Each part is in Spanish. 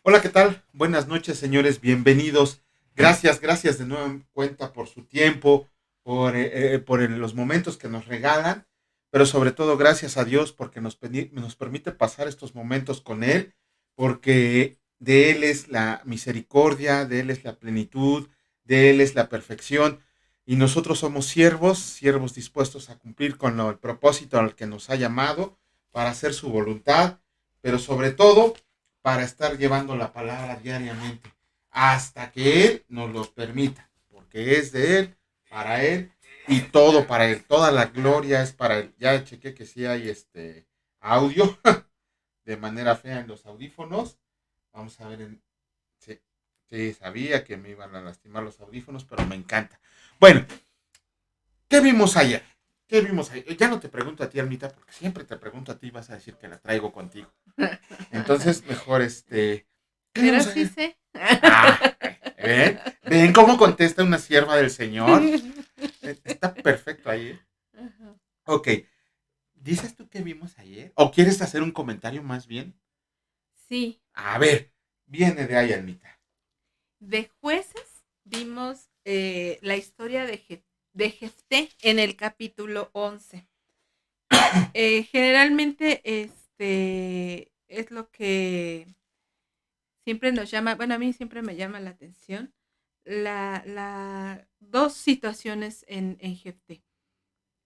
Hola, ¿qué tal? Buenas noches, señores, bienvenidos. Gracias de nuevo en cuenta por su tiempo, por los momentos que nos regalan, pero sobre todo gracias a Dios porque nos permite pasar estos momentos con Él, porque de Él es la misericordia, de Él es la plenitud, de Él es la perfección, y nosotros somos siervos dispuestos a cumplir con el propósito al que nos ha llamado para hacer su voluntad, pero sobre todo para estar llevando la palabra diariamente hasta que Él nos lo permita, porque es de Él, para Él y todo para Él. Toda la gloria es para Él. Ya chequé que sí hay audio de manera fea en los audífonos. Vamos a ver. Sí, sí, sabía que me iban a lastimar los audífonos, pero me encanta. Bueno, ¿qué vimos ayer? ¿Qué vimos ayer? Ya no te pregunto a ti, Almita, porque siempre te pregunto a ti y vas a decir que la traigo contigo. Entonces, mejor ¿qué Pero vimos sí ayer? sé. Ah, ven cómo contesta una sierva del Señor. Está perfecto ahí, ¿eh? Ajá. Ok, ¿dices tú qué vimos ayer? ¿O quieres hacer un comentario más bien? Sí, A ver, viene de ahí, Almita. de jueces vimos la historia de Jefté en el capítulo 11. Generalmente es lo que siempre nos llama, bueno, a mí siempre me llama la atención, dos situaciones en Jefté.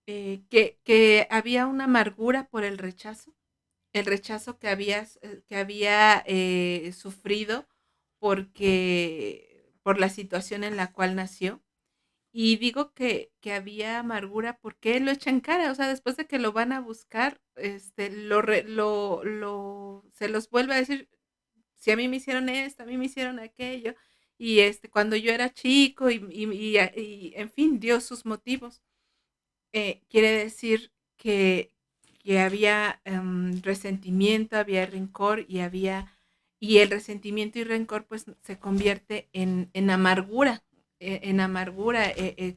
Que había una amargura por el rechazo que había sufrido por la situación en la cual nació. Y digo que había amargura porque él lo echa en cara, o sea, después de que lo van a buscar, se los vuelve a decir, si a mí me hicieron esto, a mí me hicieron aquello, y cuando yo era chico, y en fin, dio sus motivos. Quiere decir que había resentimiento, había rencor y el resentimiento y rencor pues se convierte en amargura,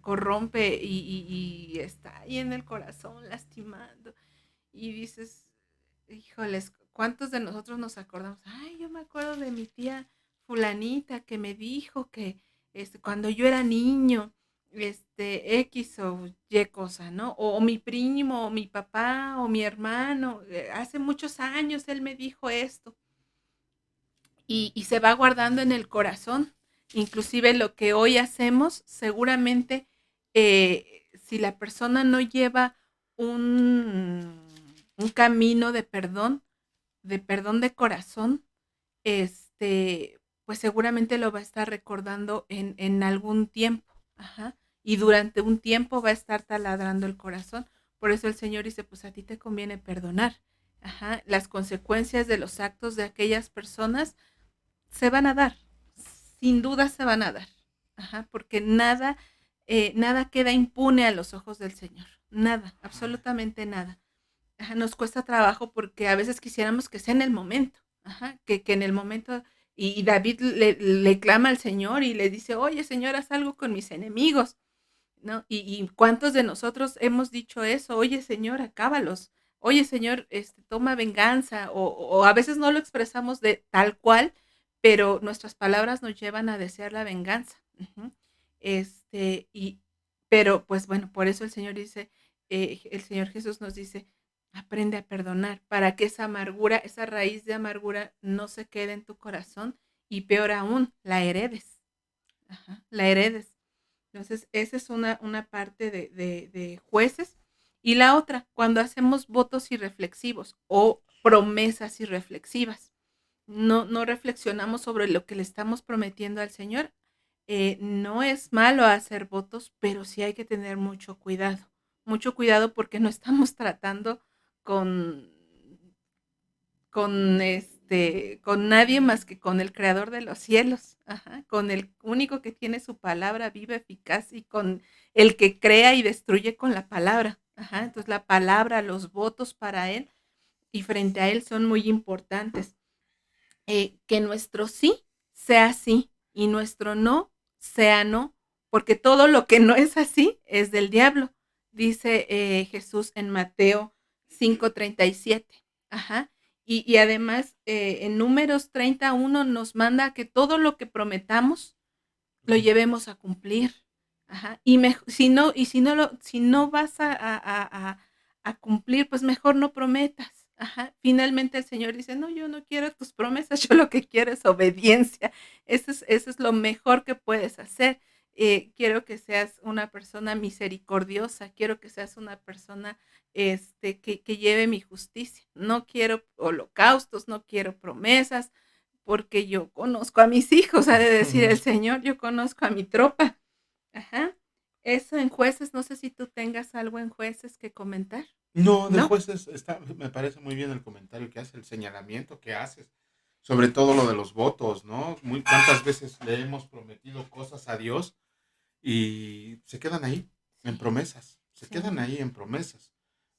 corrompe y está ahí en el corazón lastimando. Y dices, híjoles, ¿cuántos de nosotros nos acordamos? Ay, yo me acuerdo de mi tía fulanita que me dijo que cuando yo era niño, X o Y cosa, ¿no? O mi primo, o mi papá, o mi hermano, hace muchos años él me dijo esto y se va guardando en el corazón. Inclusive lo que hoy hacemos, seguramente, si la persona no lleva un camino de perdón de corazón, pues seguramente lo va a estar recordando en algún tiempo. Ajá. Y durante un tiempo va a estar taladrando el corazón. Por eso el Señor dice, pues a ti te conviene perdonar. Ajá. Las consecuencias de los actos de aquellas personas se van a dar, sin duda se van a dar, ajá, porque nada queda impune a los ojos del Señor, nada, absolutamente nada. Ajá, nos cuesta trabajo porque a veces quisiéramos que sea en el momento, ajá, que en el momento, y David le clama al Señor y le dice, oye Señor, haz algo con mis enemigos, ¿no? Y cuántos de nosotros hemos dicho eso, oye Señor, acábalos, oye Señor, toma venganza, o a veces no lo expresamos de tal cual, pero nuestras palabras nos llevan a desear la venganza. Uh-huh. Y, pero pues bueno, por eso el Señor dice, el Señor Jesús nos dice, aprende a perdonar para que esa amargura, esa raíz de amargura no se quede en tu corazón y peor aún, la heredes. Ajá, la heredes. Entonces, esa es una parte de jueces. Y la otra, cuando hacemos votos irreflexivos o promesas irreflexivas, no reflexionamos sobre lo que le estamos prometiendo al Señor. No es malo hacer votos, pero sí hay que tener mucho cuidado porque no estamos tratando con, con nadie más que con el creador de los cielos, ajá, con el único que tiene su palabra viva, eficaz y con el que crea y destruye con la palabra. Ajá, entonces la palabra, los votos para él y frente a él son muy importantes. Que nuestro sí sea sí y nuestro no sea no, porque todo lo que no es así es del diablo, dice Jesús en Mateo 5:37. Ajá. Y además, en Números 31 nos manda que todo lo que prometamos lo llevemos a cumplir. Ajá. Si no vas a cumplir, pues mejor no prometas. Ajá. Finalmente el Señor dice, no, yo no quiero tus promesas, yo lo que quiero es obediencia. Eso es lo mejor que puedes hacer. Quiero que seas una persona misericordiosa, quiero que seas una persona que lleve mi justicia. No quiero holocaustos, no quiero promesas, porque yo conozco a mis hijos, ha de decir el Señor, yo conozco a mi tropa. Ajá. Eso en Jueces, no sé si tú tengas algo en Jueces que comentar. No, de ¿No? jueces me parece muy bien el comentario que hace, el señalamiento que haces, sobre todo lo de los votos, ¿no? Cuántas veces le hemos prometido cosas a Dios y se quedan ahí, en Sí, promesas, se quedan sí, ahí en promesas, sí.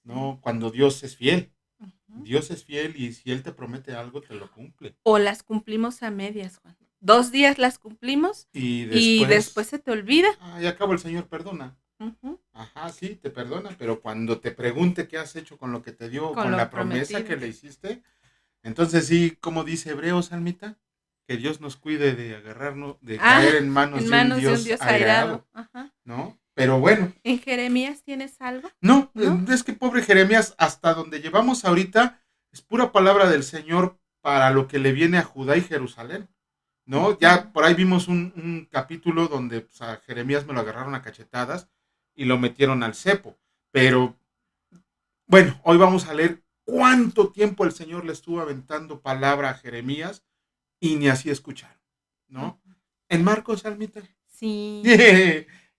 ¿no? Cuando Dios es fiel. Ujú. Dios es fiel y si Él te promete algo, te lo cumple. O las cumplimos a medias, Juan. 2 días las cumplimos Y y después después, se te olvida. y acabo el Señor perdona. Ujú. Ajá, sí, te perdona, pero cuando te pregunte qué has hecho con lo que te dio, Con con lo la promesa prometido. que le hiciste, entonces sí, como dice Hebreos, Almita, que Dios nos cuide de agarrarnos, de Ah, caer en en manos de un manos de un Dios Dios airado. airado, Ajá. ¿no? Pero bueno, ¿En Jeremías tienes algo? no, ¿No? es que pobre Jeremías, hasta donde llevamos ahorita, es pura palabra del Señor para lo que le viene a Judá y Jerusalén, ¿no? Ujú. Ya por ahí vimos un capítulo donde pues, a Jeremías me lo agarraron a cachetadas y lo metieron al cepo, pero bueno, hoy vamos a leer cuánto tiempo el Señor le estuvo aventando palabra a Jeremías y ni así escucharon, ¿no? Ujú. En Marcos, Almita. Sí.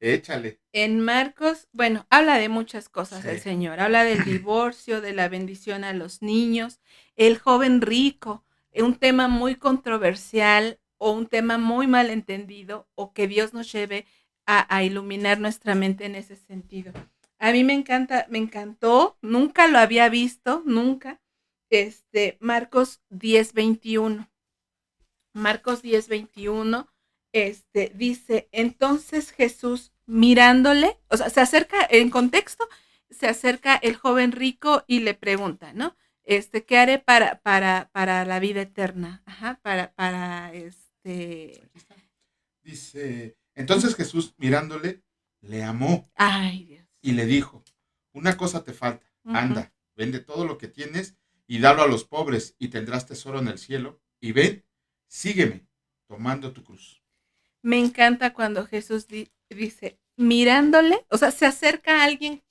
Échale. En Marcos, bueno, habla de muchas cosas el Sí. Señor. Habla del divorcio, de la bendición a los niños, el joven rico, un tema muy controversial o un tema muy mal entendido, o que Dios nos lleve a iluminar nuestra mente en ese sentido. A mí me encanta, me encantó, nunca lo había visto, nunca. Marcos 10:21. Marcos 10:21, dice, entonces Jesús mirándole, o sea, se acerca, en contexto, se acerca el joven rico y le pregunta, ¿no? ¿Qué haré para la vida eterna? Ajá, Aquí está. Dice, entonces Jesús mirándole, le amó ay, Dios. y le dijo, una cosa te falta, Ujú. anda, vende todo lo que tienes y dalo a los pobres y tendrás tesoro en el cielo y ven, sígueme tomando tu cruz. Me encanta cuando Jesús dice, mirándole, o sea, se acerca a alguien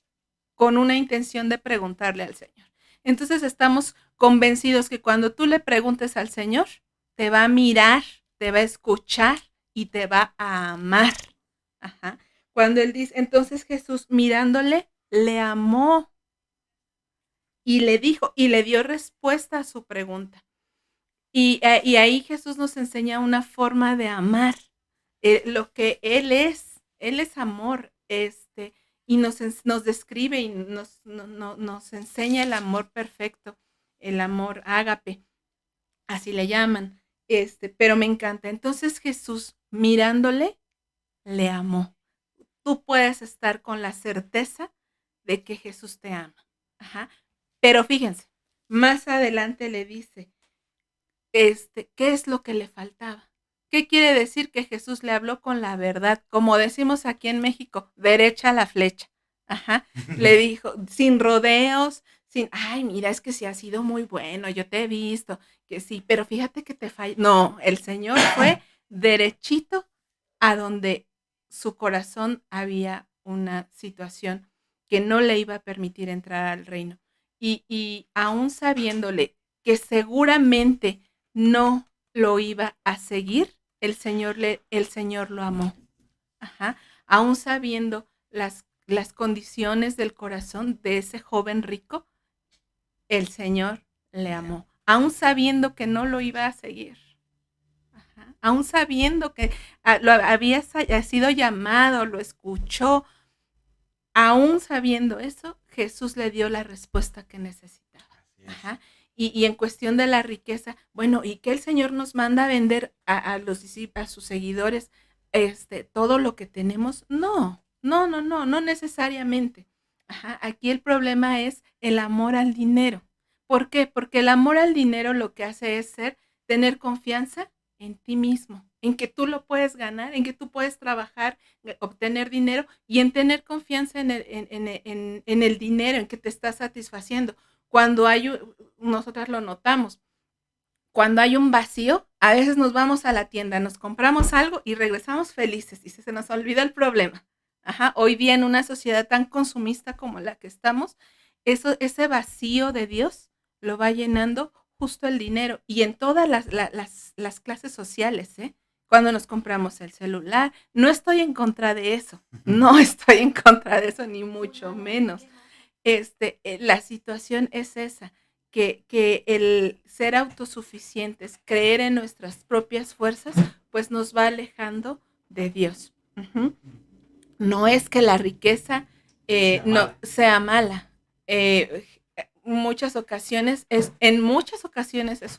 con una intención de preguntarle al Señor. Entonces estamos convencidos que cuando tú le preguntes al Señor, te va a mirar, te va a escuchar y te va a amar. Ajá. Cuando él dice, entonces Jesús mirándole, le amó y le dijo y le dio respuesta a su pregunta. Y ahí Jesús nos enseña una forma de amar, lo que Él es amor, y nos describe y nos enseña el amor perfecto, el amor ágape, así le llaman, pero me encanta. Entonces Jesús, mirándole, le amó. Tú puedes estar con la certeza de que Jesús te ama. Ajá. Pero fíjense, más adelante le dice, ¿qué es lo que le faltaba? ¿Qué quiere decir? Que Jesús le habló con la verdad, como decimos aquí en México, derecha a la flecha. Ajá. Le dijo, sin rodeos, sin, ay, mira, es que sí ha sido muy bueno, yo te he visto, que sí, pero fíjate que te falla. No, el Señor fue derechito a donde su corazón había una situación que no le iba a permitir entrar al reino. Y aún sabiéndole que seguramente no lo iba a seguir, el Señor lo amó. Ajá. Aún sabiendo las condiciones del corazón de ese joven rico, el Señor le amó. Aún sabiendo que no lo iba a seguir. Ajá. Aún sabiendo que lo había sido llamado, lo escuchó, aún sabiendo eso, Jesús le dio la respuesta que necesitaba. Así es. Ajá. Y en cuestión de la riqueza, bueno, ¿y qué el Señor nos manda a vender a los discípulos, a sus seguidores, todo lo que tenemos? No, no, no, no, no necesariamente. Ajá. Aquí el problema es el amor al dinero. ¿Por qué? Porque el amor al dinero lo que hace es tener confianza en ti mismo, en que tú lo puedes ganar, en que tú puedes trabajar, obtener dinero y en tener confianza en el dinero, en que te está satisfaciendo. Cuando nosotras lo notamos, cuando hay un vacío, a veces nos vamos a la tienda, nos compramos algo y regresamos felices y se nos olvida el problema. Ajá, hoy día en una sociedad tan consumista como la que estamos, ese vacío de Dios lo va llenando justo el dinero y en todas las clases sociales, ¿eh? Cuando nos compramos el celular, no estoy en contra de eso, no estoy en contra de eso, ni mucho menos. La situación es esa, que el ser autosuficientes, creer en nuestras propias fuerzas, pues nos va alejando de Dios. Uh-huh. No es que la riqueza sea mala. En muchas ocasiones es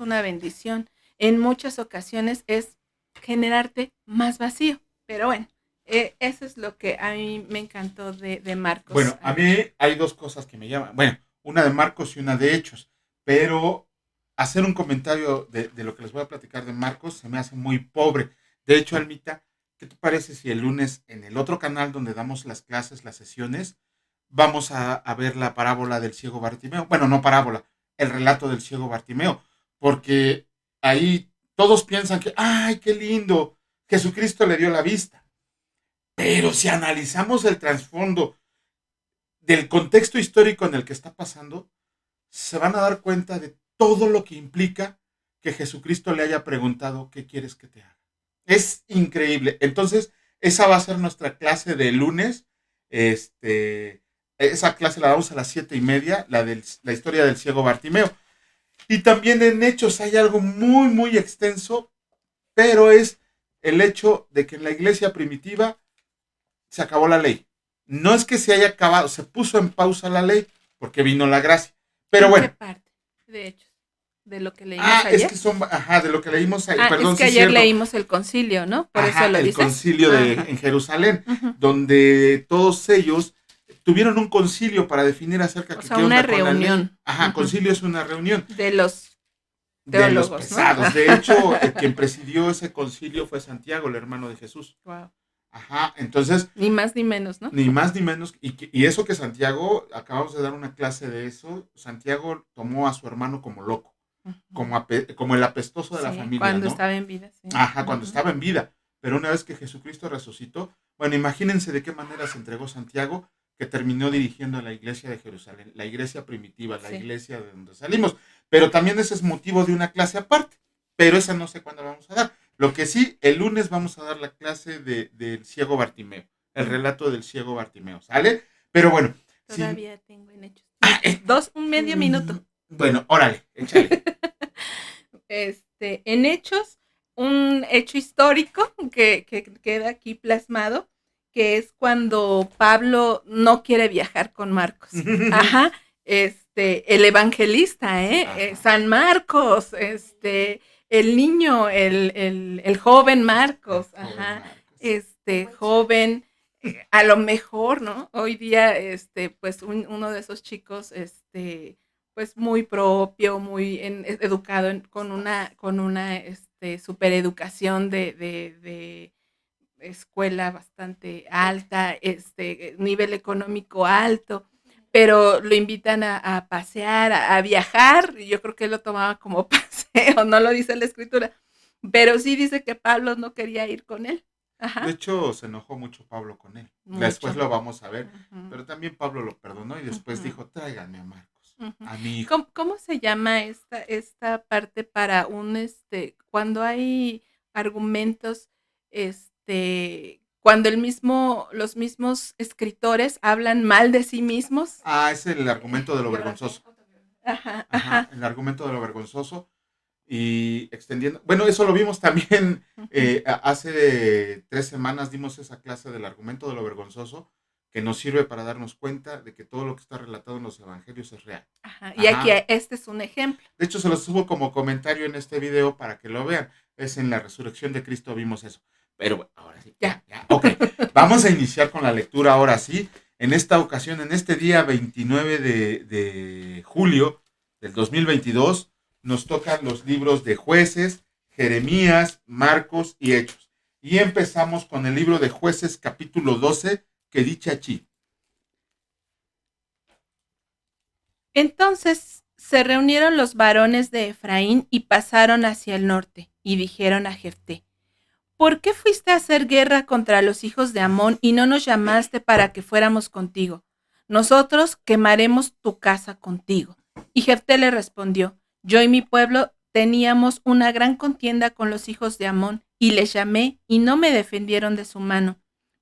una bendición. En muchas ocasiones es generarte más vacío. Pero bueno, eso es lo que a mí me encantó de Marcos. Bueno, a mí hay dos cosas que me llaman. Bueno, una de Marcos y una de Hechos. Pero hacer un comentario de lo que les voy a platicar de Marcos se me hace muy pobre. De hecho, Almita, ¿qué te parece si el lunes en el otro canal donde damos las clases, las sesiones, vamos a ver la parábola del ciego Bartimeo? Bueno, no parábola, el relato del ciego Bartimeo. Porque ahí todos piensan que, ¡ay, qué lindo! Jesucristo le dio la vista. Pero si analizamos el trasfondo del contexto histórico en el que está pasando, se van a dar cuenta de todo lo que implica que Jesucristo le haya preguntado, ¿qué quieres que te haga? Es increíble. Entonces, esa va a ser nuestra clase de lunes. Esa clase la damos a las 7:30, la historia del ciego Bartimeo. Y también en Hechos hay algo muy, muy extenso, pero es el hecho de que en la iglesia primitiva se acabó la ley. No es que se haya acabado, se puso en pausa la ley porque vino la gracia. Pero bueno. ¿Qué parte? De hecho, de lo que leímos ayer. Es que son, de lo que leímos ayer. Perdón, es que ayer leímos el concilio, ¿no? Por eso lo dices. El concilio en Jerusalén, donde todos ellos tuvieron un concilio para definir acerca de una reunión. Concilio es una reunión. De los teólogos, de los pesados. ¿No? De hecho, quien presidió ese concilio fue Santiago, el hermano de Jesús. Wow. Entonces. Ni más ni menos, ¿no? Ni más ni menos. Y eso que Santiago, acabamos de dar una clase de eso, Santiago tomó a su hermano como loco, como el apestoso de la familia. Cuando ¿no? estaba en vida, sí. Cuando estaba en vida. Pero una vez que Jesucristo resucitó, bueno, imagínense de qué manera se entregó Santiago, que terminó dirigiendo la iglesia de Jerusalén, la iglesia primitiva, la iglesia de donde salimos. Pero también ese es motivo de una clase aparte. Pero esa no sé cuándo la vamos a dar. Lo que sí, el lunes vamos a dar la clase del ciego Bartimeo, el relato del ciego Bartimeo, ¿sale? Pero bueno. Todavía tengo en Hechos. Un medio minuto. Bueno, órale, échale. En Hechos, un hecho histórico que queda aquí plasmado, que es cuando Pablo no quiere viajar con Marcos. El evangelista, San Marcos, el niño, el joven Marcos, joven, a lo mejor, ¿no? Hoy día, pues uno de esos chicos, pues muy propio, muy educado con una supereducación de escuela bastante alta, nivel económico alto, pero lo invitan a pasear, a viajar. Yo creo que él lo tomaba como paseo, no lo dice la escritura, pero sí dice que Pablo no quería ir con él. De hecho, se enojó mucho Pablo con él. Después lo vamos a ver, pero también Pablo lo perdonó y después dijo, tráiganme a Marcos, a mi hijo. ¿Cómo se llama esta parte para cuando hay argumentos, cuando los mismos escritores hablan mal de sí mismos? Es el argumento de lo vergonzoso. El argumento de lo vergonzoso. Y extendiendo, bueno, eso lo vimos también hace 3 semanas, dimos esa clase del argumento de lo vergonzoso, que nos sirve para darnos cuenta de que todo lo que está relatado en los evangelios es real. Y aquí este es un ejemplo. De hecho, se lo subo como comentario en este video para que lo vean. Es en la resurrección de Cristo vimos eso. Pero bueno, ahora sí. Ya. Ok, vamos a iniciar con la lectura ahora sí. En esta ocasión, en este día 29 de julio del 2022, nos tocan los libros de Jueces, Jeremías, Marcos y Hechos. Y empezamos con el libro de Jueces, capítulo 12, que dice así. Entonces se reunieron los varones de Efraín y pasaron hacia el norte, y dijeron a Jefté: ¿Por qué fuiste a hacer guerra contra los hijos de Amón y no nos llamaste para que fuéramos contigo? Nosotros quemaremos tu casa contigo. Y Jefté le respondió: Yo y mi pueblo teníamos una gran contienda con los hijos de Amón, y les llamé y no me defendieron de su mano.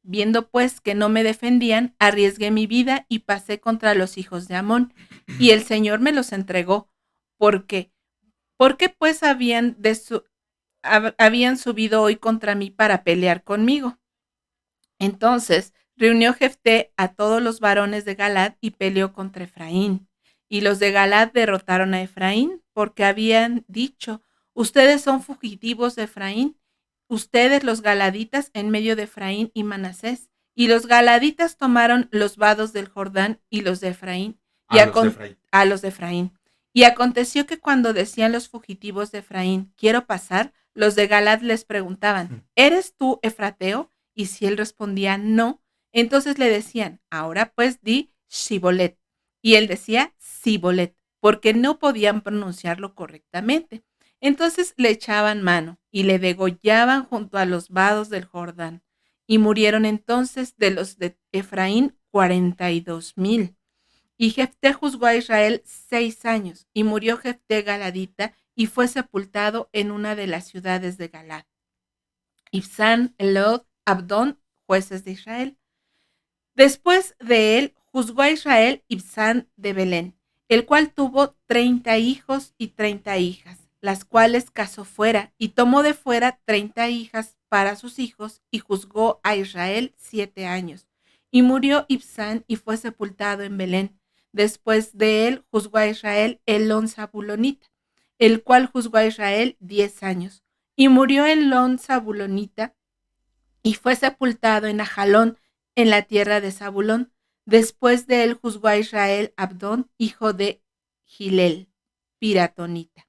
Viendo pues que no me defendían, arriesgué mi vida y pasé contra los hijos de Amón, y el Señor me los entregó. ¿Por qué? Porque pues habían subido hoy contra mí para pelear conmigo. Entonces reunió Jefté a todos los varones de Galad y peleó contra Efraín. Y los de Galad derrotaron a Efraín, porque habían dicho: ustedes son fugitivos de Efraín, ustedes los galaditas en medio de Efraín y Manasés. Y los galaditas tomaron los vados del Jordán y los de Efraín, a los de Efraín. Y aconteció que cuando decían los fugitivos de Efraín: quiero pasar, los de Galad les preguntaban: ¿eres tú efrateo? Y si él respondía no, entonces le decían: ahora pues di Shibolet. Y él decía Sibolet, porque no podían pronunciarlo correctamente. Entonces le echaban mano y le degollaban junto a los vados del Jordán. Y murieron entonces de los de Efraín 42,000. Y Jefté juzgó a Israel 6 años, y murió Jefté galadita, y fue sepultado en una de las ciudades de Galad. Ibzán, Elod, Abdón, jueces de Israel. Después de él juzgó a Israel Ibzán de Belén, el cual tuvo 30 hijos y 30 hijas, las cuales casó fuera, y tomó de fuera 30 hijas para sus hijos, y juzgó a Israel 7 años. Y murió Ibzán y fue sepultado en Belén. Después de él juzgó a Israel Elón Zabulonita, el cual juzgó a Israel 10 años. Y murió Elón Zabulonita y fue sepultado en Ajalón, en la tierra de Zabulón. Después de él juzgó a Israel Abdón, hijo de Gilel, piratonita.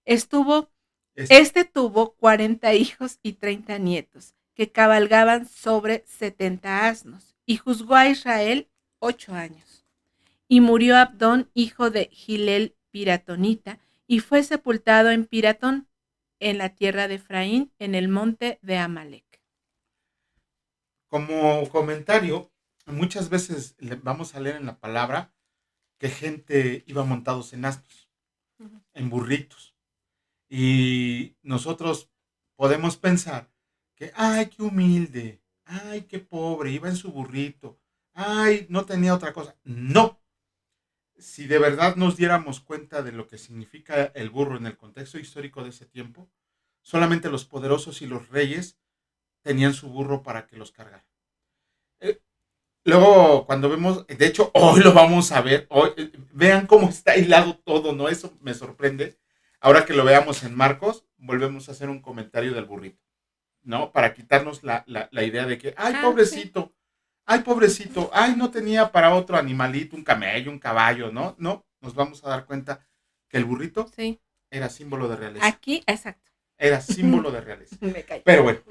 Este tuvo 40 hijos y 30 nietos, que cabalgaban sobre 70 asnos, y juzgó a Israel 8 años. Y murió Abdón, hijo de Gilel, piratonita, y fue sepultado en Piratón, en la tierra de Efraín, en el monte de Amalek. Como comentario, muchas veces vamos a leer en la palabra que gente iba montados en asnos, en burritos. Y nosotros podemos pensar que, ay, qué humilde, ay, qué pobre, iba en su burrito, ay, no tenía otra cosa. No. Si de verdad nos diéramos cuenta de lo que significa el burro en el contexto histórico de ese tiempo, solamente los poderosos y los reyes tenían su burro para que los cargara. Luego, cuando vemos, de hecho, hoy lo vamos a ver, hoy, vean cómo está hilado todo, ¿no? Eso me sorprende. Ahora que lo veamos en Marcos, volvemos a hacer un comentario del burrito, ¿no? Para quitarnos la idea de que, ay, pobrecito, sí. Ay, pobrecito, ay, no tenía para otro animalito, un camello, un caballo, ¿no? No, nos vamos a dar cuenta que el burrito sí. Era símbolo de realeza. Aquí, exacto. Era símbolo de realeza. Me callo. Pero bueno.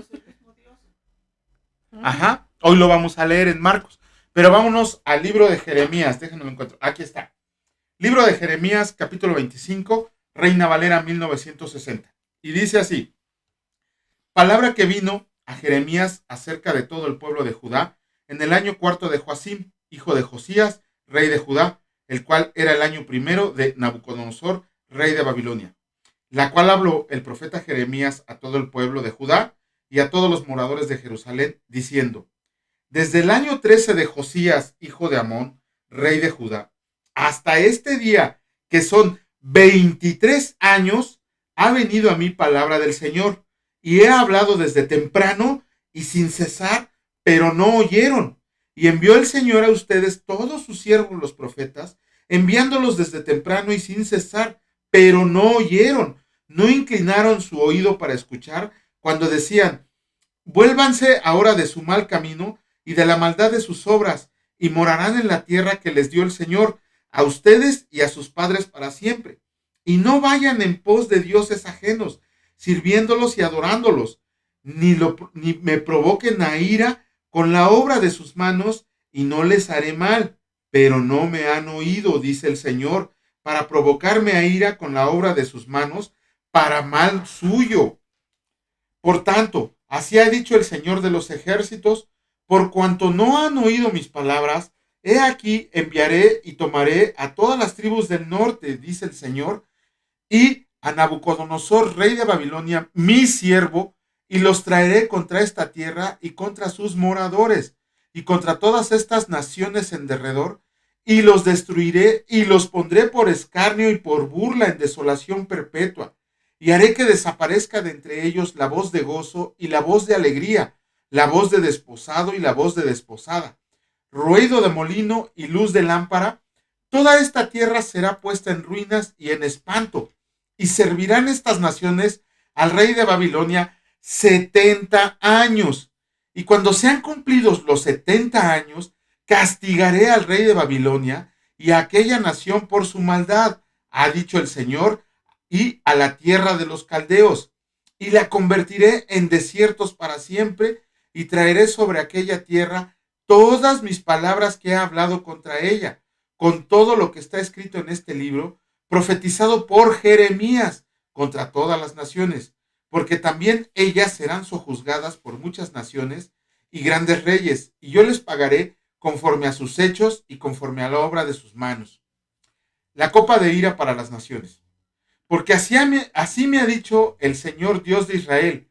Ajá, hoy lo vamos a leer en Marcos. Pero vámonos al libro de Jeremías, déjenme lo encuentro. Aquí está. Libro de Jeremías, capítulo 25, Reina Valera 1960. Y dice así: palabra que vino a Jeremías acerca de todo el pueblo de Judá en el año 4 de Joacim, hijo de Josías, rey de Judá, el cual era el año 1 de Nabucodonosor, rey de Babilonia, la cual habló el profeta Jeremías a todo el pueblo de Judá y a todos los moradores de Jerusalén, diciendo: desde el año 13 de Josías, hijo de Amón, rey de Judá, hasta este día, que son 23 años, ha venido a mí palabra del Señor, y he hablado desde temprano y sin cesar, pero no oyeron. Y envió el Señor a ustedes todos sus siervos los profetas, enviándolos desde temprano y sin cesar, pero no oyeron. No inclinaron su oído para escuchar cuando decían: vuélvanse ahora de su mal camino y de la maldad de sus obras, y morarán en la tierra que les dio el Señor, a ustedes y a sus padres para siempre. Y no vayan en pos de dioses ajenos, sirviéndolos y adorándolos, ni me provoquen a ira con la obra de sus manos, y no les haré mal. Pero no me han oído, dice el Señor, para provocarme a ira con la obra de sus manos, para mal suyo. Por tanto, así ha dicho el Señor de los ejércitos, por cuanto no han oído mis palabras, he aquí enviaré y tomaré a todas las tribus del norte, dice el Señor, y a Nabucodonosor, rey de Babilonia, mi siervo, y los traeré contra esta tierra y contra sus moradores, y contra todas estas naciones en derredor, y los destruiré y los pondré por escarnio y por burla en desolación perpetua, y haré que desaparezca de entre ellos la voz de gozo y la voz de alegría, la voz de desposado y la voz de desposada, ruido de molino y luz de lámpara. Toda esta tierra será puesta en ruinas y en espanto, y servirán estas naciones al rey de Babilonia 70 años. Y cuando sean cumplidos los 70 años, castigaré al rey de Babilonia y a aquella nación por su maldad, ha dicho el Señor, y a la tierra de los caldeos, y la convertiré en desiertos para siempre, y traeré sobre aquella tierra todas mis palabras que he hablado contra ella, con todo lo que está escrito en este libro, profetizado por Jeremías contra todas las naciones, porque también ellas serán sojuzgadas por muchas naciones y grandes reyes, y yo les pagaré conforme a sus hechos y conforme a la obra de sus manos. La copa de ira para las naciones. Porque así me ha dicho el Señor Dios de Israel: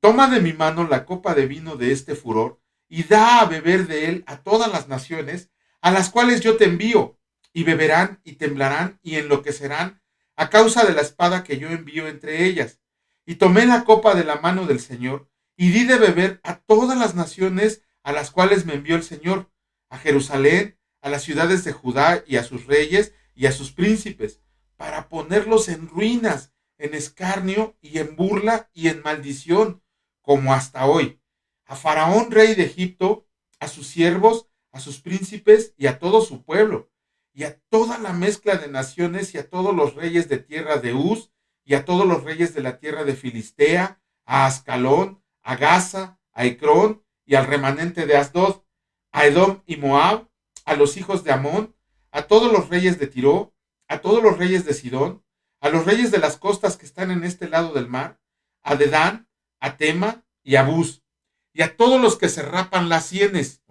toma de mi mano la copa de vino de este furor y da a beber de él a todas las naciones a las cuales yo te envío, y beberán y temblarán y enloquecerán a causa de la espada que yo envío entre ellas. Y tomé la copa de la mano del Señor y di de beber a todas las naciones a las cuales me envió el Señor, a Jerusalén, a las ciudades de Judá y a sus reyes y a sus príncipes, para ponerlos en ruinas, en escarnio y en burla y en maldición, como hasta hoy. A Faraón, rey de Egipto, a sus siervos, a sus príncipes y a todo su pueblo, y a toda la mezcla de naciones y a todos los reyes de tierra de Uz, y a todos los reyes de la tierra de Filistea, a Ascalón, a Gaza, a Ecrón y al remanente de Asdod, a Edom y Moab, a los hijos de Amón, a todos los reyes de Tiro, a todos los reyes de Sidón, a los reyes de las costas que están en este lado del mar, a Dedán, a Tema y a Bus, y a todos los que se rapan las sienes,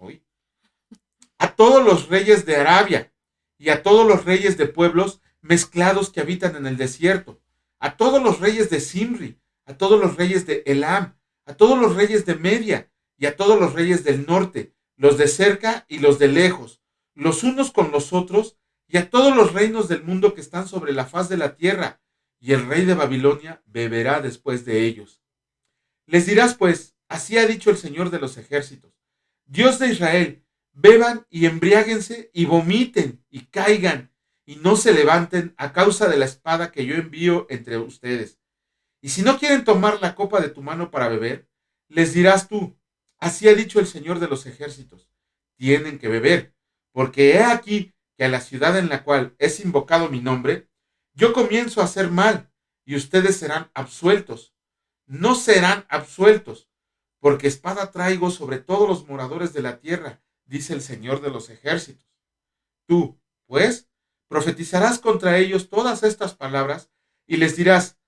a todos los reyes de Arabia, y a todos los reyes de pueblos mezclados que habitan en el desierto, a todos los reyes de Simri, a todos los reyes de Elam, a todos los reyes de Media, y a todos los reyes del norte, los de cerca y los de lejos, los unos con los otros, y a todos los reinos del mundo que están sobre la faz de la tierra, y el rey de Babilonia beberá después de ellos. Les dirás pues: así ha dicho el Señor de los ejércitos, Dios de Israel: beban y embriáguense y vomiten y caigan y no se levanten a causa de la espada que yo envío entre ustedes. Y si no quieren tomar la copa de tu mano para beber, les dirás tú: así ha dicho el Señor de los ejércitos, tienen que beber, porque he aquí que a la ciudad en la cual es invocado mi nombre, yo comienzo a hacer mal, y ustedes serán absueltos. No serán absueltos, porque espada traigo sobre todos los moradores de la tierra, dice el Señor de los ejércitos. Tú, pues, profetizarás contra ellos todas estas palabras, y les dirás: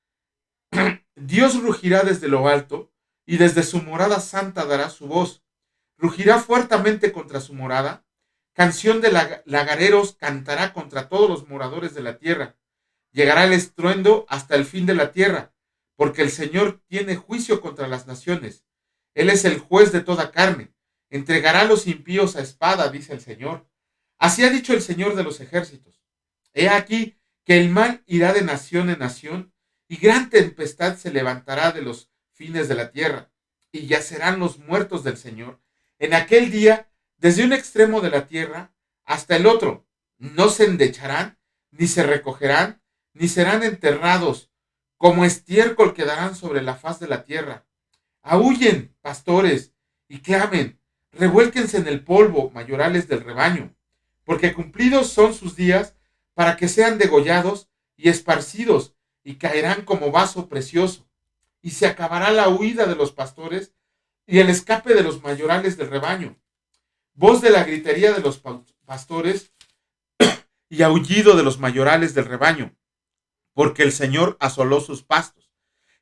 Dios rugirá desde lo alto, y desde su morada santa dará su voz. Rugirá fuertemente contra su morada. Canción de lagareros cantará contra todos los moradores de la tierra. Llegará el estruendo hasta el fin de la tierra, porque el Señor tiene juicio contra las naciones. Él es el juez de toda carne. Entregará a los impíos a espada, dice el Señor. Así ha dicho el Señor de los ejércitos. He aquí que el mal irá de nación en nación, y gran tempestad se levantará de los fines de la tierra, y yacerán los muertos del Señor. En aquel día, desde un extremo de la tierra hasta el otro, no se endecharán, ni se recogerán, ni serán enterrados, como estiércol quedarán sobre la faz de la tierra. Aúllen, pastores, y clamen, revuélquense en el polvo, mayorales del rebaño, porque cumplidos son sus días para que sean degollados y esparcidos, y caerán como vaso precioso. Y se acabará la huida de los pastores y el escape de los mayorales del rebaño. Voz de la gritería de los pastores y aullido de los mayorales del rebaño, porque el Señor asoló sus pastos,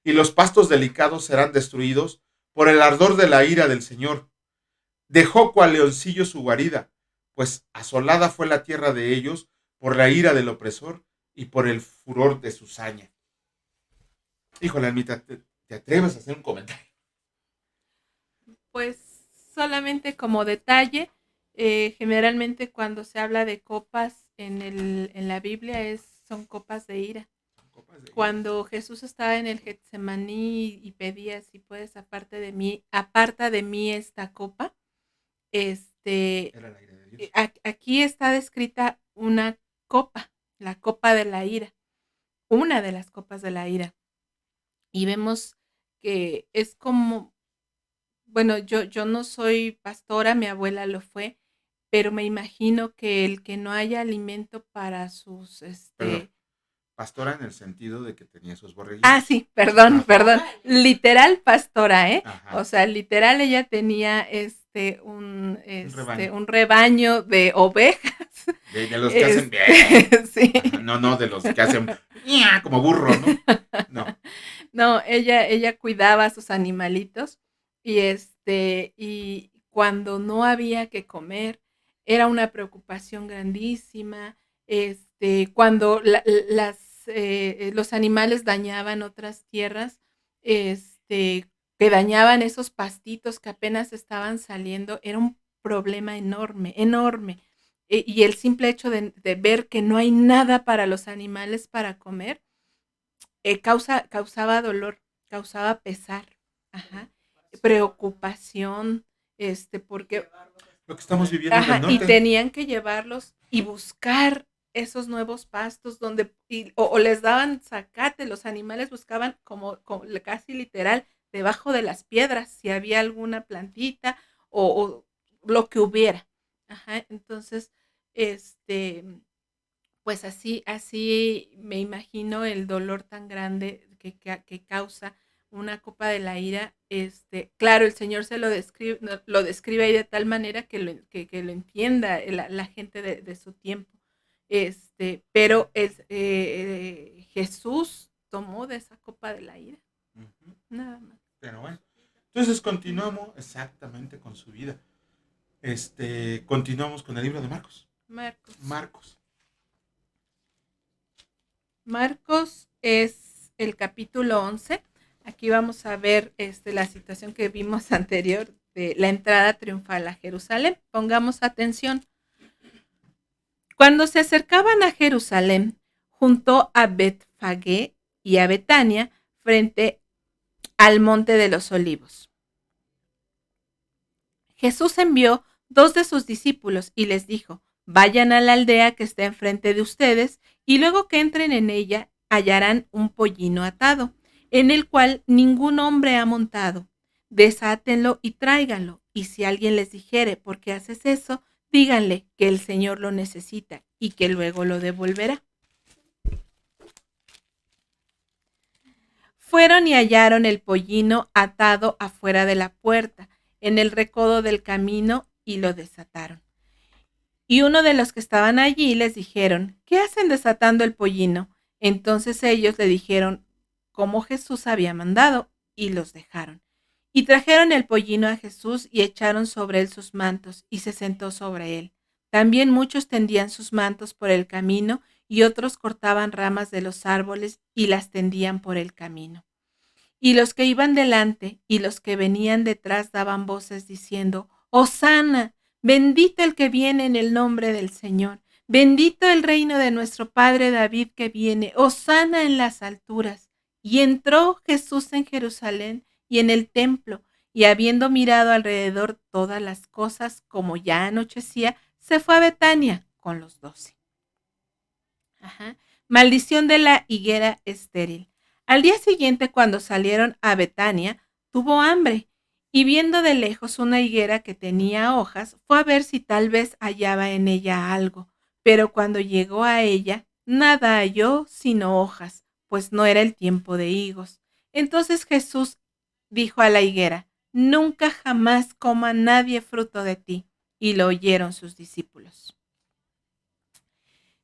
y los pastos delicados serán destruidos por el ardor de la ira del Señor. Dejó cual leoncillo su guarida, pues asolada fue la tierra de ellos por la ira del opresor y por el furor de su saña. Híjole, Almita, ¿te atreves a hacer un comentario? Pues solamente como detalle, generalmente cuando se habla de copas en la Biblia son copas de ira. Cuando Jesús estaba en el Getsemaní y pedía, si puedes, aparta de mí esta copa, Era la ira de Dios. aquí está descrita una copa, la copa de la ira, una de las copas de la ira. Y vemos que es como, bueno, yo no soy pastora, mi abuela lo fue, pero me imagino que el que no haya alimento para sus, Perdón, pastora en el sentido de que tenía sus borreguitos. sí, perdón, Ajá. literal pastora, ¿eh? Ajá. O sea, literal ella tenía rebaño. un rebaño de ovejas. De los que hacen bien. Sí. Ajá, no, de los que hacen como burro, ¿no? No. No, ella cuidaba a sus animalitos y cuando no había que comer era una preocupación grandísima. Cuando los animales dañaban otras tierras, que dañaban esos pastitos que apenas estaban saliendo, era un problema enorme, enorme. Y el simple hecho de ver que no hay nada para los animales para comer, causaba dolor, causaba pesar, ajá, preocupación, porque, Lo que estamos viviendo en el ajá, y norte. tenían que llevarlos y buscar esos nuevos pastos o les daban zacate, los animales buscaban como casi literal debajo de las piedras si había alguna plantita o lo que hubiera, ajá, entonces, pues así me imagino el dolor tan grande que causa una copa de la ira. Claro, el Señor se lo describe ahí de tal manera que lo entienda la gente de su tiempo. Pero Jesús tomó de esa copa de la ira, Uh-huh. nada más. Pero bueno. Entonces continuamos exactamente con su vida. Continuamos con el libro de Marcos. Marcos. Marcos es el capítulo 11. Aquí vamos a ver la situación que vimos anterior de la entrada triunfal a Jerusalén. Pongamos atención. Cuando se acercaban a Jerusalén, junto a Betfagé y a Betania, frente al monte de los olivos, Jesús envió 2 de sus discípulos y les dijo: vayan a la aldea que está enfrente de ustedes, y luego que entren en ella hallarán un pollino atado, en el cual ningún hombre ha montado. Desátenlo y tráiganlo, y si alguien les dijere: ¿por qué haces eso?, díganle que el Señor lo necesita y que luego lo devolverá. Fueron y hallaron el pollino atado afuera de la puerta, en el recodo del camino, y lo desataron. Y uno de los que estaban allí les dijeron: ¿qué hacen desatando el pollino? Entonces ellos le dijeron cómo Jesús había mandado, y los dejaron. Y trajeron el pollino a Jesús y echaron sobre él sus mantos, y se sentó sobre él. También muchos tendían sus mantos por el camino, y otros cortaban ramas de los árboles y las tendían por el camino. Y los que iban delante y los que venían detrás daban voces diciendo: ¡Hosana! Bendito el que viene en el nombre del Señor. Bendito el reino de nuestro padre David que viene. ¡Hosana en las alturas! Y entró Jesús en Jerusalén y en el templo, y habiendo mirado alrededor todas las cosas, como ya anochecía, se fue a Betania con los 12. Ajá. Maldición de la higuera estéril. Al día siguiente, cuando salieron a Betania, tuvo hambre, y viendo de lejos una higuera que tenía hojas, fue a ver si tal vez hallaba en ella algo, Pero cuando llegó a ella, nada halló sino hojas, pues no era el tiempo de higos. Entonces Jesús dijo a la higuera: nunca jamás coma nadie fruto de ti. Y lo oyeron sus discípulos.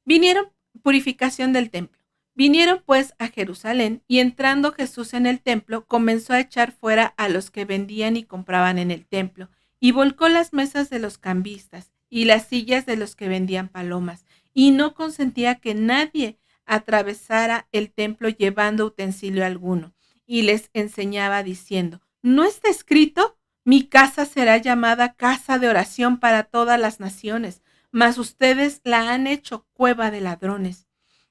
Vinieron purificación del templo. Vinieron pues a Jerusalén, y entrando Jesús en el templo, comenzó a echar fuera a los que vendían y compraban en el templo, y volcó las mesas de los cambistas y las sillas de los que vendían palomas, y no consentía que nadie atravesara el templo llevando utensilio alguno, y les enseñaba diciendo: ¿no está escrito? Mi casa será llamada casa de oración para todas las naciones, mas ustedes la han hecho cueva de ladrones.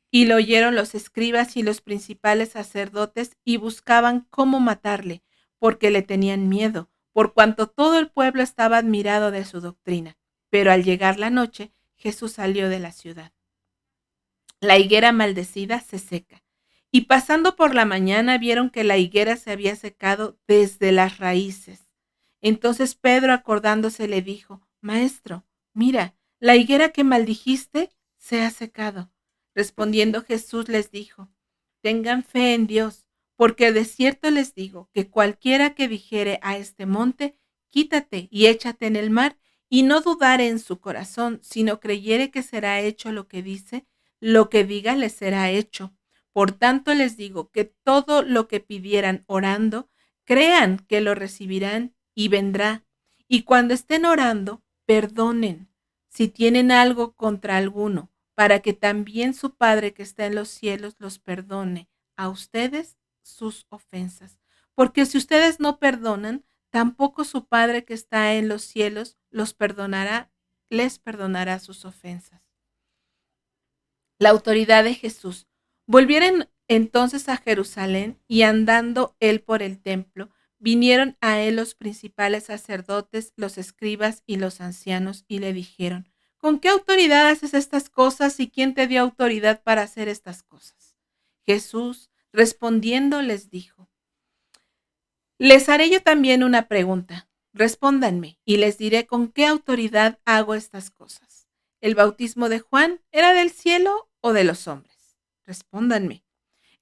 Y lo oyeron los escribas y los principales sacerdotes y buscaban cómo matarle, porque le tenían miedo, por cuanto todo el pueblo estaba admirado de su doctrina. Pero al llegar la noche, Jesús salió de la ciudad. La higuera maldecida se seca. Y pasando por la mañana vieron que la higuera se había secado desde las raíces. Entonces Pedro, acordándose, le dijo: Maestro, mira, la higuera que maldijiste se ha secado. Respondiendo Jesús les dijo: tengan fe en Dios, porque de cierto les digo que cualquiera que dijere a este monte: quítate y échate en el mar, y no dudare en su corazón, sino creyere que será hecho lo que dice, lo que diga les será hecho. Por tanto les digo que todo lo que pidieran orando, crean que lo recibirán y vendrá. Y cuando estén orando, perdonen si tienen algo contra alguno, para que también su Padre que está en los cielos los perdone a ustedes sus ofensas. Porque si ustedes no perdonan, tampoco su Padre que está en los cielos les perdonará sus ofensas. La autoridad de Jesús. Volvieron entonces a Jerusalén, y andando él por el templo, vinieron a él los principales sacerdotes, los escribas y los ancianos, y le dijeron: ¿con qué autoridad haces estas cosas, y quién te dio autoridad para hacer estas cosas? Jesús, respondiendo, les dijo: les haré yo también una pregunta. Respóndanme, y les diré con qué autoridad hago estas cosas. ¿El bautismo de Juan era del cielo o de los hombres? Respóndanme.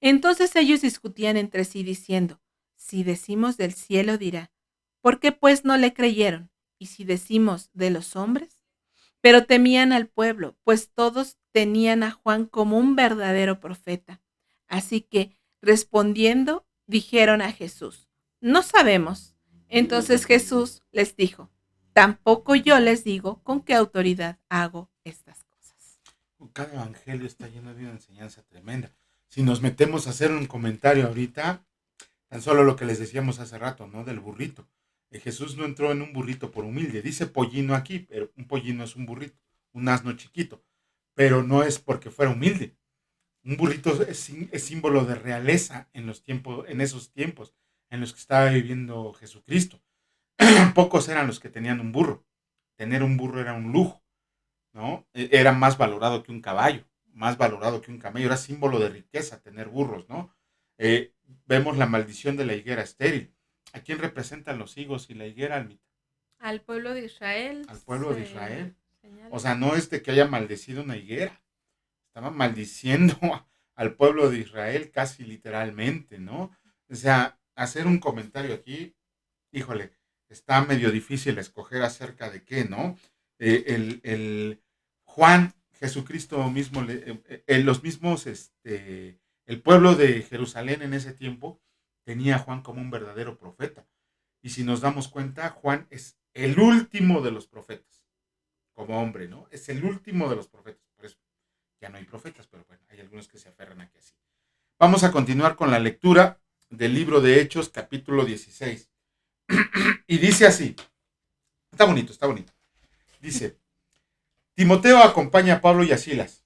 Entonces ellos discutían entre sí diciendo: si decimos del cielo, dirá: ¿por qué pues no le creyeron? Y si decimos de los hombres. Pero temían al pueblo, pues todos tenían a Juan como un verdadero profeta. Así que, respondiendo, dijeron a Jesús: no sabemos. Entonces Jesús les dijo: tampoco yo les digo con qué autoridad hago estas cosas. Cada evangelio está lleno de una enseñanza tremenda. Si nos metemos a hacer un comentario ahorita, tan solo lo que les decíamos hace rato, ¿no? Del burrito. Jesús no entró en un burrito por humilde. Dice pollino aquí, pero un pollino es un burrito, un asno chiquito. Pero no es porque fuera humilde. Un burrito es símbolo de realeza en esos tiempos en los que estaba viviendo Jesucristo. Pocos eran los que tenían un burro. Tener un burro era un lujo, ¿no? Era más valorado que un caballo, más valorado que un camello. Era símbolo de riqueza tener burros, ¿no? Vemos la maldición de la higuera estéril. ¿A quién representan los higos y la higuera, Almita? Al pueblo de Israel. Al pueblo de Israel. O sea, no es de que haya maldecido una higuera. Estaba maldiciendo al pueblo de Israel casi literalmente, ¿no? O sea, hacer un comentario aquí, híjole, está medio difícil escoger acerca de qué, ¿no? El Juan, Jesucristo mismo, los mismos, el pueblo de Jerusalén en ese tiempo tenía a Juan como un verdadero profeta. Y si nos damos cuenta, Juan es el último de los profetas, como hombre, ¿no? Es el último de los profetas, por eso ya no hay profetas, pero bueno, hay algunos que se aferran aquí así. Vamos a continuar con la lectura del libro de Hechos, capítulo 16. Y dice así, está bonito, está bonito. Dice: Timoteo acompaña a Pablo y a Silas.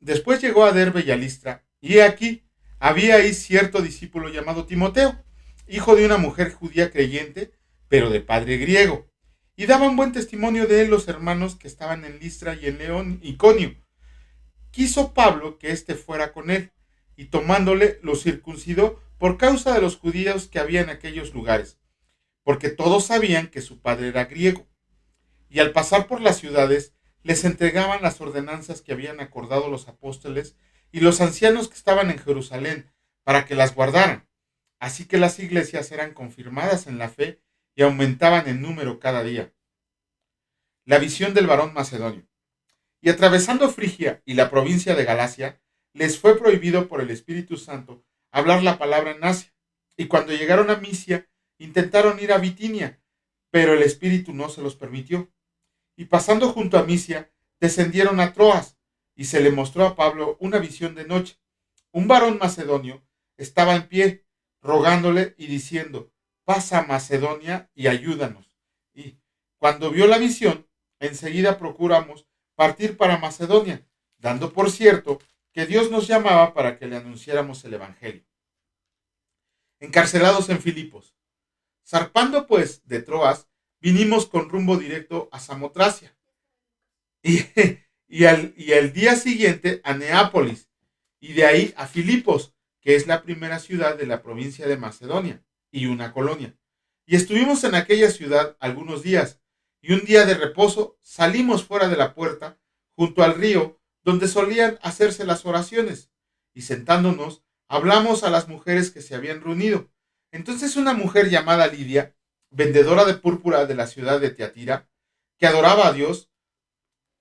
Después llegó a Derbe y a Listra, y aquí había ahí cierto discípulo llamado Timoteo, hijo de una mujer judía creyente, pero de padre griego. Y daban buen testimonio de él los hermanos que estaban en Listra y en León y Iconio. Quiso Pablo que éste fuera con él, y tomándole lo circuncidó por causa de los judíos que había en aquellos lugares, porque todos sabían que su padre era griego. y al pasar por las ciudades les entregaban las ordenanzas que habían acordado los apóstoles y los ancianos que estaban en Jerusalén para que las guardaran. Así que las iglesias eran confirmadas en la fe y aumentaban en número cada día. La visión del varón macedonio. Y atravesando Frigia y la provincia de Galacia, les fue prohibido por el Espíritu Santo hablar la palabra en Asia. Y cuando llegaron a Misia, intentaron ir a Bitinia, pero el Espíritu no se los permitió. Y pasando junto a Misia, descendieron a Troas, y se le mostró a Pablo una visión de noche. Un varón macedonio estaba en pie, rogándole y diciendo: pasa a Macedonia y ayúdanos. Y cuando vio la visión, enseguida procuramos partir para Macedonia, dando por cierto que Dios nos llamaba para que le anunciáramos el Evangelio. Encarcelados en Filipos. Zarpando pues de Troas, vinimos con rumbo directo a Samotracia y, y al día siguiente a Neápolis y de ahí a Filipos, que es la primera ciudad de la provincia de Macedonia y una colonia. Y estuvimos en aquella ciudad algunos días, y un día de reposo salimos fuera de la puerta, junto al río, donde solían hacerse las oraciones, y sentándonos, hablamos a las mujeres que se habían reunido. Entonces una mujer llamada Lidia, vendedora de púrpura de la ciudad de Tiatira, que adoraba a Dios,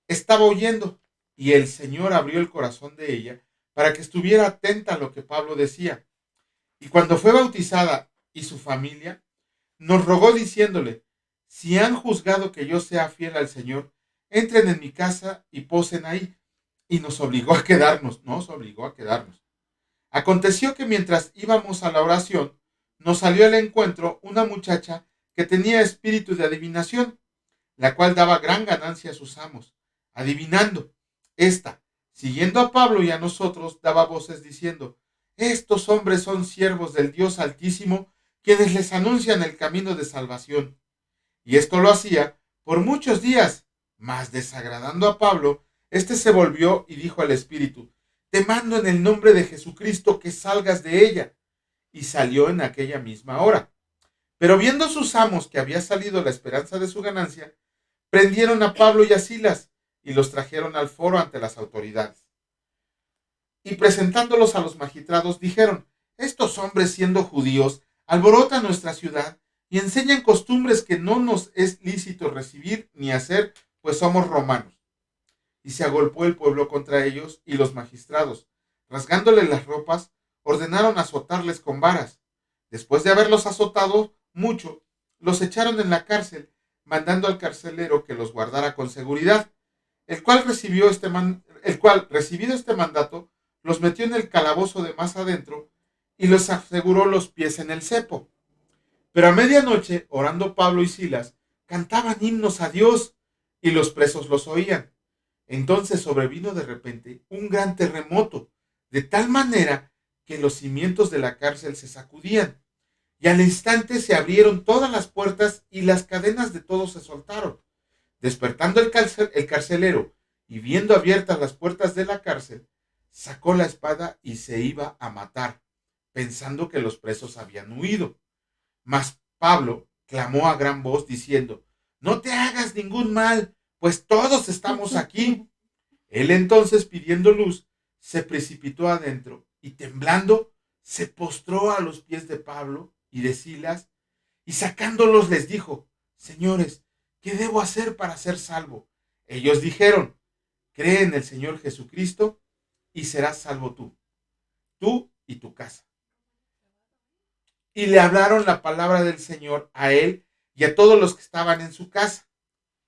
estaba oyendo, y el Señor abrió el corazón de ella para que estuviera atenta a lo que Pablo decía. Y cuando fue bautizada y su familia, nos rogó diciéndole: si han juzgado que yo sea fiel al Señor, entren en mi casa y posen ahí. Y nos obligó a quedarnos. Aconteció que mientras íbamos a la oración, nos salió al encuentro una muchacha que tenía espíritu de adivinación, la cual daba gran ganancia a sus amos, adivinando. Esta, siguiendo a Pablo y a nosotros, daba voces diciendo: estos hombres son siervos del Dios Altísimo, quienes les anuncian el camino de salvación. Y esto lo hacía por muchos días, mas desagradando a Pablo, éste se volvió y dijo al espíritu: te mando en el nombre de Jesucristo que salgas de ella. Y salió en aquella misma hora. Pero viendo sus amos que había salido la esperanza de su ganancia, prendieron a Pablo y a Silas y los trajeron al foro ante las autoridades. Y presentándolos a los magistrados, dijeron: estos hombres, siendo judíos, alborotan nuestra ciudad y enseñan costumbres que no nos es lícito recibir ni hacer, pues somos romanos. Y se agolpó el pueblo contra ellos, y los magistrados, rasgándoles las ropas, ordenaron azotarles con varas. Después de haberlos azotado mucho, los echaron en la cárcel, mandando al carcelero que los guardara con seguridad, el cual, recibido este mandato, los metió en el calabozo de más adentro y los aseguró los pies en el cepo. Pero a medianoche, orando Pablo y Silas, cantaban himnos a Dios, y los presos los oían. Entonces sobrevino de repente un gran terremoto, de tal manera que los cimientos de la cárcel se sacudían, y al instante se abrieron todas las puertas y las cadenas de todos se soltaron. Despertando el carcelero y viendo abiertas las puertas de la cárcel, sacó la espada y se iba a matar, pensando que los presos habían huido. Mas Pablo clamó a gran voz diciendo: no te hagas ningún mal, pues todos estamos aquí. Él entonces, pidiendo luz, se precipitó adentro y temblando se postró a los pies de Pablo y de Silas, y sacándolos les dijo: señores, ¿qué debo hacer para ser salvo? Ellos dijeron: cree en el Señor Jesucristo y serás salvo tú y tu casa. Y le hablaron la palabra del Señor a él y a todos los que estaban en su casa.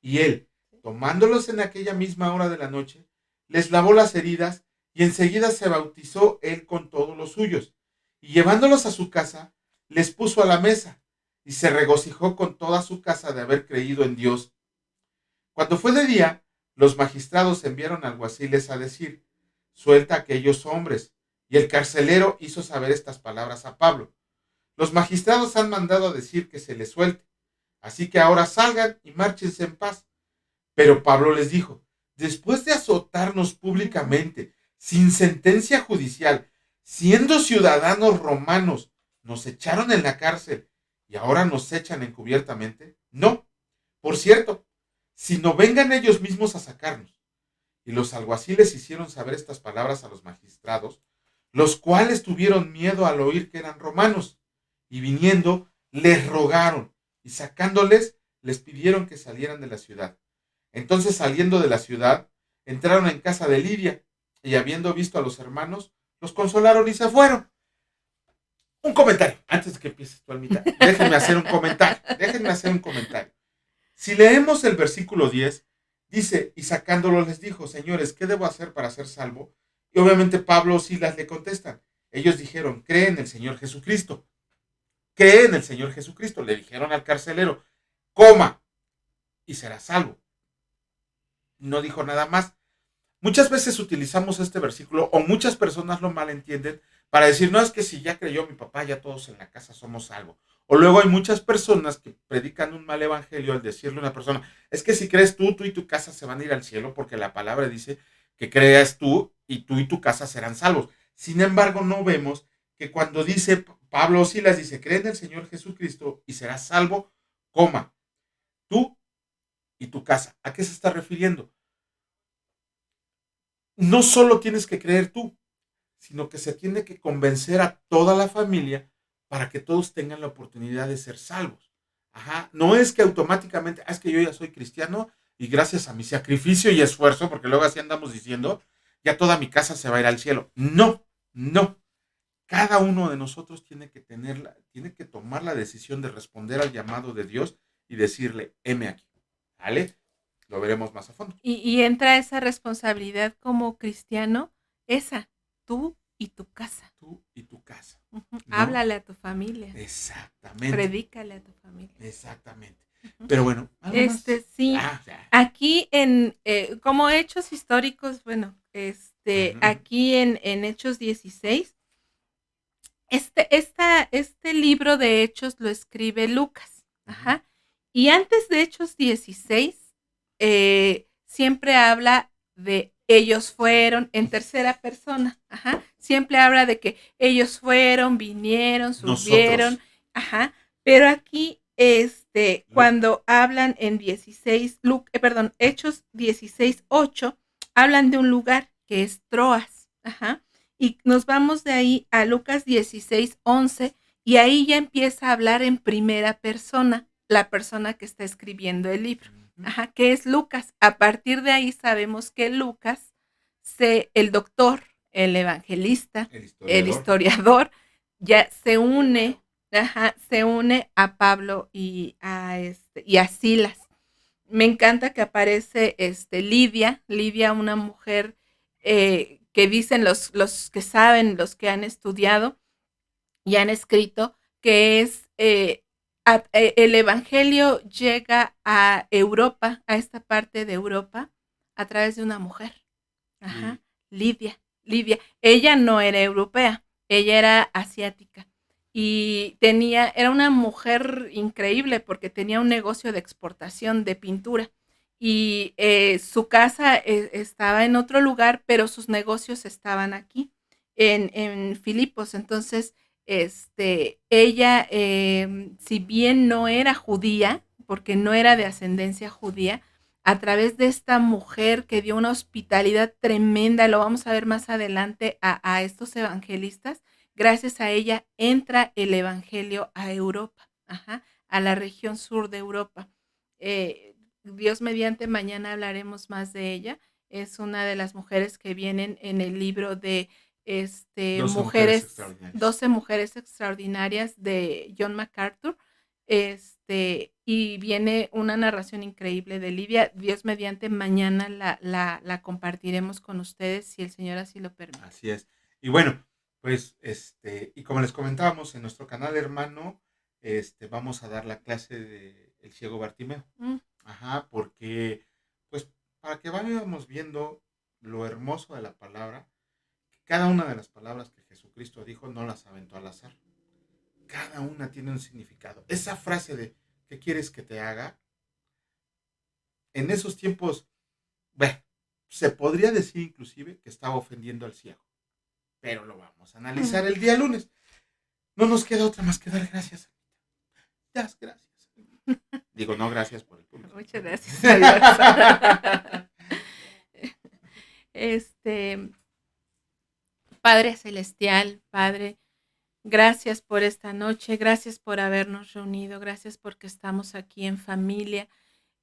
Y él, tomándolos en aquella misma hora de la noche, les lavó las heridas, y enseguida se bautizó él con todos los suyos. Y llevándolos a su casa, les puso a la mesa, y se regocijó con toda su casa de haber creído en Dios. Cuando fue de día, los magistrados enviaron alguaciles a decir: suelta a aquellos hombres. Y el carcelero hizo saber estas palabras a Pablo: los magistrados han mandado a decir que se les suelte, así que ahora salgan y márchense en paz. Pero Pablo les dijo: después de azotarnos públicamente, sin sentencia judicial, siendo ciudadanos romanos, nos echaron en la cárcel y ahora nos echan encubiertamente. No, por cierto, sino vengan ellos mismos a sacarnos. Y los alguaciles hicieron saber estas palabras a los magistrados, los cuales tuvieron miedo al oír que eran romanos, y viniendo, les rogaron, y sacándoles, les pidieron que salieran de la ciudad. Entonces, saliendo de la ciudad, entraron en casa de Lidia, y habiendo visto a los hermanos, los consolaron y se fueron. Un comentario, antes de que empieces tu almita, déjenme hacer un comentario. Si leemos el versículo 10, dice, y sacándolo les dijo, señores, ¿qué debo hacer para ser salvo? Y obviamente Pablo o Silas le contestan. Ellos dijeron, cree en el Señor Jesucristo. Cree en el Señor Jesucristo. Le dijeron al carcelero, coma, y será salvo. No dijo nada más. Muchas veces utilizamos este versículo, o muchas personas lo malentienden, para decir, no, es que si ya creyó mi papá, ya todos en la casa somos salvos. O luego hay muchas personas que predican un mal evangelio al decirle a una persona, es que si crees tú y tu casa se van a ir al cielo, porque la palabra dice que creas tú y tu casa serán salvos. Sin embargo, no vemos que cuando dice Pablo o Silas, dice, cree en el Señor Jesucristo y serás salvo, coma, tú y tu casa. ¿A qué se está refiriendo? No solo tienes que creer tú, sino que se tiene que convencer a toda la familia para que todos tengan la oportunidad de ser salvos. Ajá. No es que automáticamente, es que yo ya soy cristiano y gracias a mi sacrificio y esfuerzo, porque luego así andamos diciendo, ya toda mi casa se va a ir al cielo. No, no. Cada uno de nosotros tiene que tomar la decisión de responder al llamado de Dios y decirle, heme aquí. ¿Vale? Lo veremos más a fondo. Y entra esa responsabilidad como cristiano, esa, tú y tu casa. Tú y tu casa. Uh-huh. ¿No? Háblale a tu familia. Exactamente. Predícale a tu familia. Exactamente. Uh-huh. Pero bueno, ¿algo más? Sí. Aquí como hechos históricos, bueno, uh-huh. Aquí en Hechos 16, este libro de Hechos lo escribe Lucas. Ajá. Y antes de Hechos 16, siempre habla de ellos fueron en tercera persona. Ajá. Siempre habla de que ellos fueron, vinieron, subieron. Nosotros. Ajá. Pero aquí, cuando hablan en Hechos 16:8, hablan de un lugar que es Troas. Ajá. Y nos vamos de ahí a Lucas 16:11 y ahí ya empieza a hablar en primera persona, la persona que está escribiendo el libro. Ajá, que es Lucas. A partir de ahí sabemos que Lucas, el doctor, el evangelista, el historiador ya se une, se une a Pablo y a Silas. Me encanta que aparece Lidia, una mujer que dicen los que saben, los que han estudiado y han escrito, que es el evangelio llega a Europa, a esta parte de Europa, a través de una mujer. Ajá, Lidia. Ella no era europea, ella era asiática. Y era una mujer increíble porque tenía un negocio de exportación de pintura. Y su casa estaba en otro lugar, pero sus negocios estaban aquí, en Filipos. Entonces, ella, si bien no era judía, porque no era de ascendencia judía, a través de esta mujer que dio una hospitalidad tremenda, lo vamos a ver más adelante a estos evangelistas, gracias a ella entra el evangelio a Europa, a la región sur de Europa. Dios mediante, mañana hablaremos más de ella. Es una de las mujeres que vienen en el libro de 12 mujeres extraordinarias de John MacArthur. Y viene una narración increíble de Lidia. Dios mediante, mañana la compartiremos con ustedes si el Señor así lo permite. Así es. Y bueno, pues y como les comentábamos en nuestro canal hermano, vamos a dar la clase de El ciego Bartimeo. Ajá, porque pues para que vayamos viendo lo hermoso de la palabra, que cada una de las palabras que Jesucristo dijo no las aventó al azar. Cada una tiene un significado. Esa frase de ¿qué quieres que te haga? En esos tiempos, bueno, se podría decir inclusive que estaba ofendiendo al ciego. Pero lo vamos a analizar el día lunes. No nos queda otra más que dar gracias. Das gracias. Digo, no, gracias por el punto. Muchas gracias a Dios. Este, Padre Celestial, Padre, gracias por esta noche, gracias por habernos reunido, gracias porque estamos aquí en familia.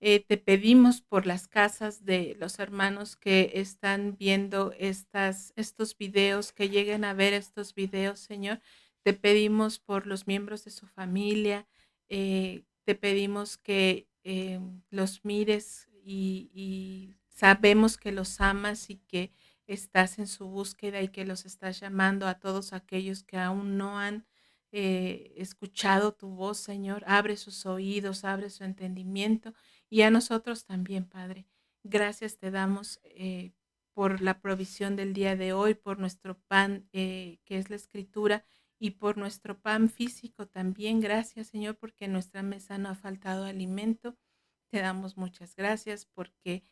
Te pedimos por las casas de los hermanos que están viendo estos videos, que lleguen a ver estos videos, Señor. Te pedimos por los miembros de su familia, te pedimos que los mires y sabemos que los amas y que estás en su búsqueda y que los estás llamando a todos aquellos que aún no han escuchado tu voz, Señor. Abre sus oídos, abre su entendimiento y a nosotros también, Padre. Gracias te damos por la provisión del día de hoy, por nuestro pan que es la escritura y por nuestro pan físico también. Gracias, Señor, porque en nuestra mesa no ha faltado alimento. Te damos muchas gracias porque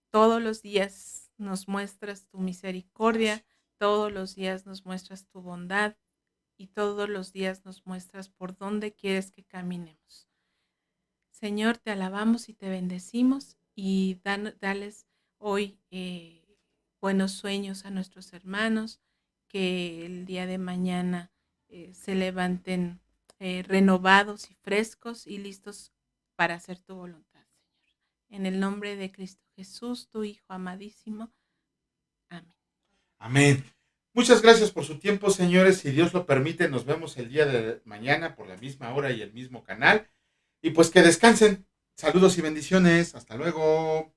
todos los días nos muestras tu misericordia, todos los días nos muestras tu bondad y todos los días nos muestras por dónde quieres que caminemos. Señor, te alabamos y te bendecimos y dales hoy buenos sueños a nuestros hermanos, que el día de mañana se levanten renovados y frescos y listos para hacer tu voluntad, Señor. En el nombre de Cristo Jesús, tu Hijo amadísimo. Amén. Amén. Muchas gracias por su tiempo, señores. Si Dios lo permite, nos vemos el día de mañana por la misma hora y el mismo canal. Y pues que descansen. Saludos y bendiciones. Hasta luego.